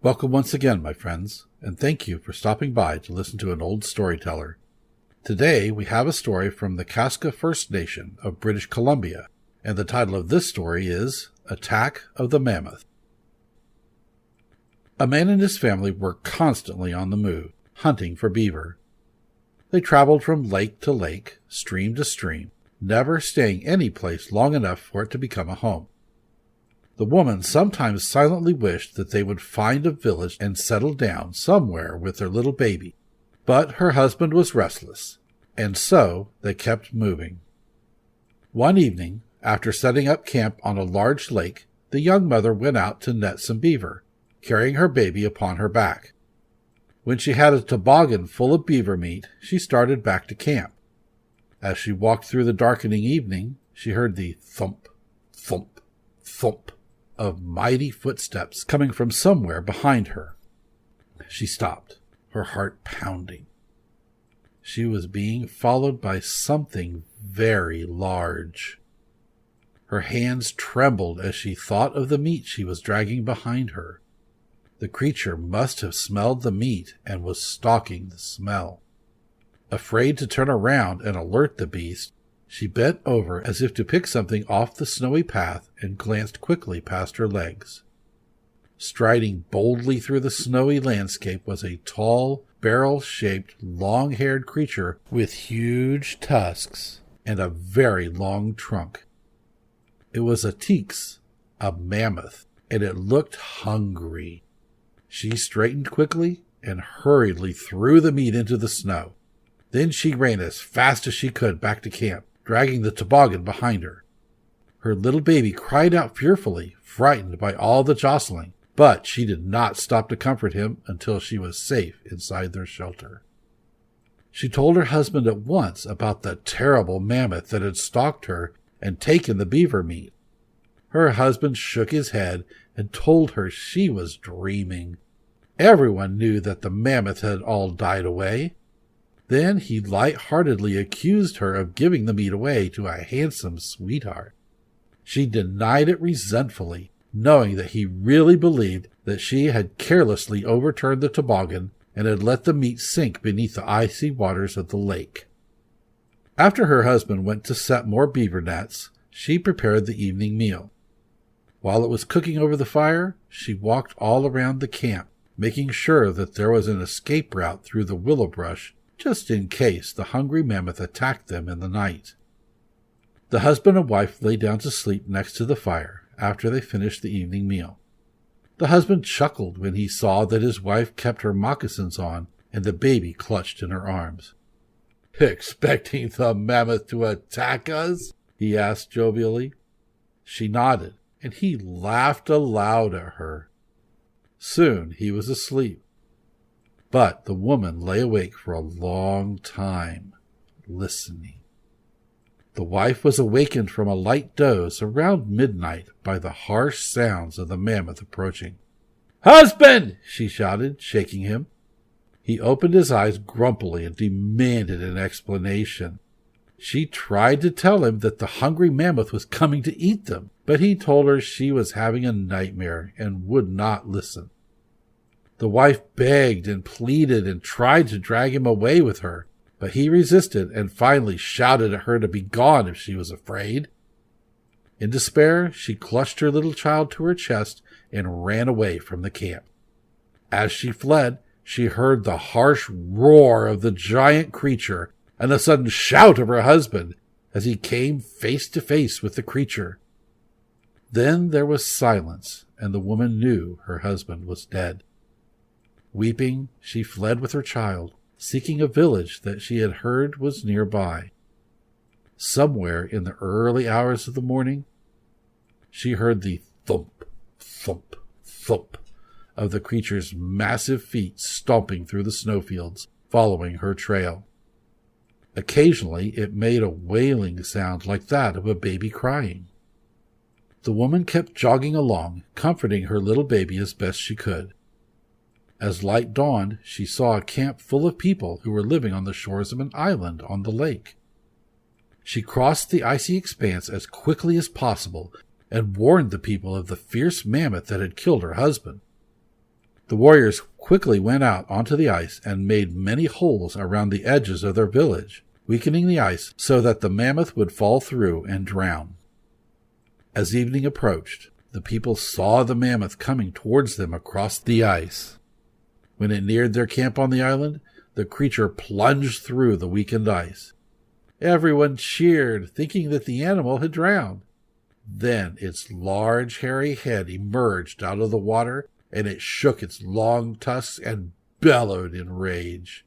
Welcome once again, my friends, and thank you for stopping by to listen to an old storyteller. Today we have a story from the Kaska First Nation of British Columbia, and the title of this story is Attack of the Mammoth. A man and his family were constantly on the move, hunting for beaver. They traveled from lake to lake, stream to stream, never staying any place long enough for it to become a home. The woman sometimes silently wished that they would find a village and settle down somewhere with their little baby. But her husband was restless, and so they kept moving. One evening, after setting up camp on a large lake, the young mother went out to net some beaver, carrying her baby upon her back. When she had a toboggan full of beaver meat, she started back to camp. As she walked through the darkening evening, she heard the thump, thump, thump of mighty footsteps coming from somewhere behind her. She stopped, her heart pounding. She was being followed by something very large. Her hands trembled as she thought of the meat she was dragging behind her. The creature must have smelled the meat and was stalking the smell. Afraid to turn around and alert the beast, she bent over as if to pick something off the snowy path and glanced quickly past her legs. Striding boldly through the snowy landscape was a tall, barrel-shaped, long-haired creature with huge tusks and a very long trunk. It was a tix, a mammoth, and it looked hungry. She straightened quickly and hurriedly threw the meat into the snow. Then she ran as fast as she could back to camp, dragging the toboggan behind her. Her little baby cried out fearfully, frightened by all the jostling, but she did not stop to comfort him until she was safe inside their shelter. She told her husband at once about the terrible mammoth that had stalked her and taken the beaver meat. Her husband shook his head and told her she was dreaming. Everyone knew that the mammoth had all died away. Then he light-heartedly accused her of giving the meat away to a handsome sweetheart. She denied it resentfully, knowing that he really believed that she had carelessly overturned the toboggan and had let the meat sink beneath the icy waters of the lake. After her husband went to set more beaver nets, she prepared the evening meal. While it was cooking over the fire, she walked all around the camp, making sure that there was an escape route through the willow brush just in case the hungry mammoth attacked them in the night. The husband and wife lay down to sleep next to the fire after they finished the evening meal. The husband chuckled when he saw that his wife kept her moccasins on and the baby clutched in her arms. "Expecting the mammoth to attack us?" he asked jovially. She nodded, and he laughed aloud at her. Soon he was asleep. But the woman lay awake for a long time, listening. The wife was awakened from a light doze around midnight by the harsh sounds of the mammoth approaching. "Husband!" she shouted, shaking him. He opened his eyes grumpily and demanded an explanation. She tried to tell him that the hungry mammoth was coming to eat them, but he told her she was having a nightmare and would not listen. The wife begged and pleaded and tried to drag him away with her, but he resisted and finally shouted at her to be gone if she was afraid. In despair, she clutched her little child to her chest and ran away from the camp. As she fled, she heard the harsh roar of the giant creature and the sudden shout of her husband as he came face to face with the creature. Then there was silence, and the woman knew her husband was dead. Weeping, she fled with her child, seeking a village that she had heard was nearby. Somewhere in the early hours of the morning, she heard the thump, thump, thump of the creature's massive feet stomping through the snowfields, following her trail. Occasionally, it made a wailing sound like that of a baby crying. The woman kept jogging along, comforting her little baby as best she could. As light dawned, she saw a camp full of people who were living on the shores of an island on the lake. She crossed the icy expanse as quickly as possible and warned the people of the fierce mammoth that had killed her husband. The warriors quickly went out onto the ice and made many holes around the edges of their village, weakening the ice so that the mammoth would fall through and drown. As evening approached, the people saw the mammoth coming towards them across the ice. When it neared their camp on the island, the creature plunged through the weakened ice. Everyone cheered, thinking that the animal had drowned. Then its large, hairy head emerged out of the water, and it shook its long tusks and bellowed in rage.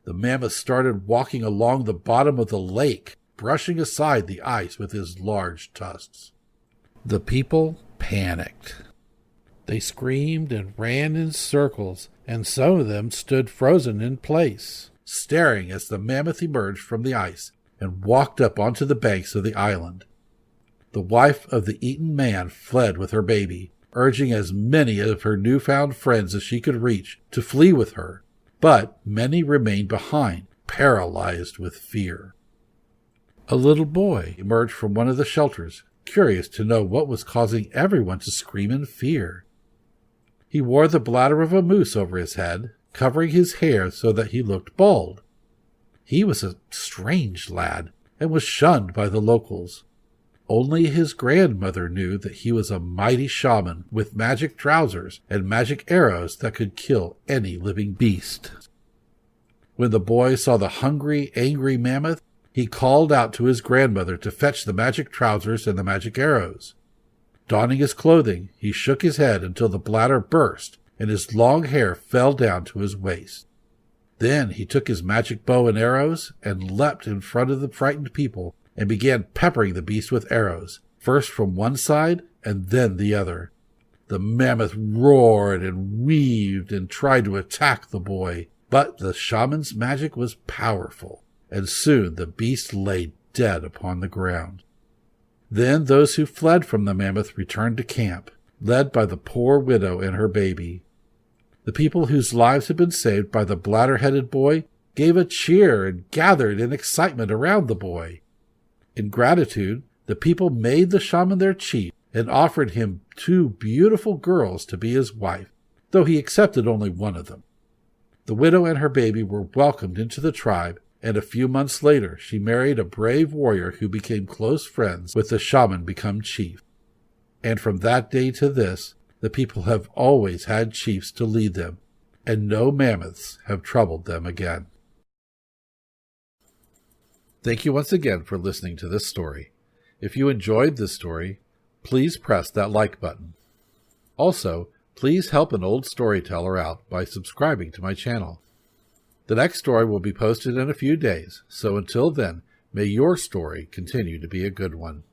The mammoth started walking along the bottom of the lake, brushing aside the ice with his large tusks. The people panicked. They screamed and ran in circles, and some of them stood frozen in place, staring as the mammoth emerged from the ice and walked up onto the banks of the island. The wife of the eaten man fled with her baby, urging as many of her newfound friends as she could reach to flee with her, but many remained behind, paralyzed with fear. A little boy emerged from one of the shelters, curious to know what was causing everyone to scream in fear. He wore the bladder of a moose over his head, covering his hair so that he looked bald. He was a strange lad and was shunned by the locals. Only his grandmother knew that he was a mighty shaman with magic trousers and magic arrows that could kill any living beast. When the boy saw the hungry, angry mammoth, he called out to his grandmother to fetch the magic trousers and the magic arrows. Donning his clothing, he shook his head until the bladder burst and his long hair fell down to his waist. Then he took his magic bow and arrows and leapt in front of the frightened people and began peppering the beast with arrows, first from one side and then the other. The mammoth roared and weaved and tried to attack the boy, but the shaman's magic was powerful, and soon the beast lay dead upon the ground. Then those who fled from the mammoth returned to camp, led by the poor widow and her baby. The people whose lives had been saved by the bladder-headed boy gave a cheer and gathered in excitement around the boy. In gratitude, the people made the shaman their chief and offered him 2 beautiful girls to be his wife, though he accepted only one of them. The widow and her baby were welcomed into the tribe, and a few months later she married a brave warrior who became close friends with the shaman become chief. And from that day to this, the people have always had chiefs to lead them, and no mammoths have troubled them again. Thank you once again for listening to this story. If you enjoyed this story, please press that like button. Also, please help an old storyteller out by subscribing to my channel. The next story will be posted in a few days, so until then, may your story continue to be a good one.